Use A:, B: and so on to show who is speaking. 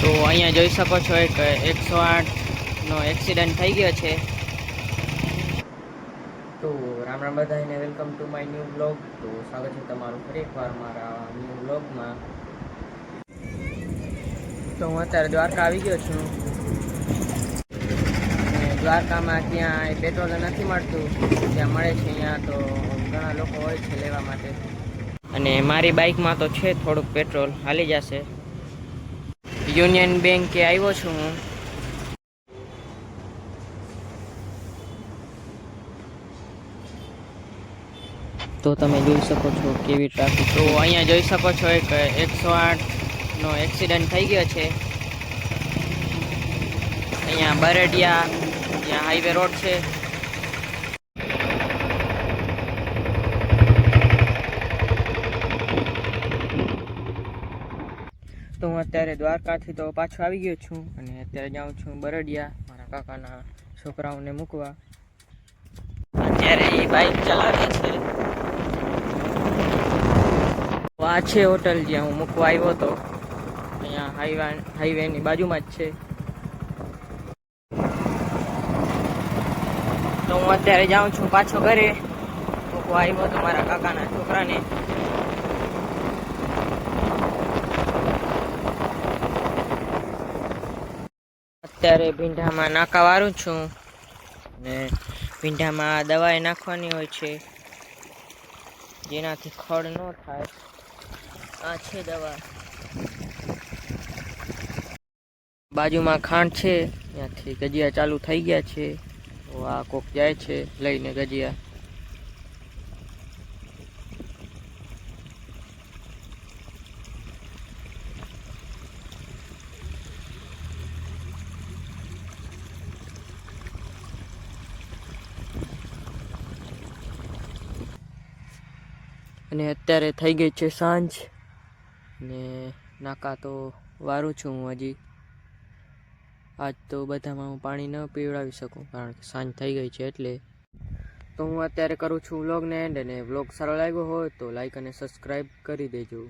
A: તો અહીંયા જોઈ શકો છો એક 108નો એક્સિડન્ટ થઈ ગયો છે. તો રામ રામ બધાને, welcome to my new blog. તો સ્વાગત છે તમારું ફરી એકવાર મારા ન્યૂ બ્લોગમાં. તો હું અત્યારે દ્વારકા આવી ગયો છું અને દ્વારકામાં ત્યાં પેટ્રોલ નથી મળતું, ત્યાં મળે છે. અહીંયા તો ઘણા લોકો હોય છે લેવા માટે, અને મારી બાઇકમાં તો છે થોડુંક પેટ્રોલ, હાલી જશે. યુનિયન બેંકે આવ્યો છું હું. તો તમે જોઈ શકો છો કેવી ટ્રાફિક. તો અહીંયા જોઈ શકો છો એક 108નો એક્સિડન્ટ થઈ ગયો છે. અહીંયા બરડિયા, ત્યાં હાઈવે રોડ છે. તો હું અત્યારે દ્વારકાથી તો પાછો આવી ગયો છું અને અત્યારે જાઉં છું બરડિયા મારા કાકાના છોકરાઓને મૂકવા. અત્યારે એ બાઇક ચલાવે છે. આ છે હોટલ જ્યાં હું મૂકવા આવ્યો હતો, અહીંયા હાઈવેની બાજુમાં જ છે. તો હું અત્યારે જાઉં છું પાછો ઘરે, મૂકવા આવ્યો હતો મારા કાકાના છોકરાને. અત્યારે ભીંડામાં નાકા વાળું છું ને ભીંડામાં દવાઈ નાખવાની હોય છે જેનાથી ખડ ન થાય. આ છે દવા. બાજુમાં ખાંડ છે, ત્યાંથી ગજિયા ચાલુ થઈ ગયા છે. તો આ કોક જાય છે લઈને ગજિયા. અને અત્યારે થઈ ગઈ છે સાંજ ને નાકા તો વારું છું હું હજી. આજ તો બધામાં હું પાણી ન પીવડાવી શકું કારણ કે સાંજ થઈ ગઈ છે એટલે. તો હું અત્યારે કરું છું વ્લોગને એન્ડ, અને વ્લોગ સારો લાગ્યો હોય તો લાઈક અને સબસ્ક્રાઈબ કરી દેજો.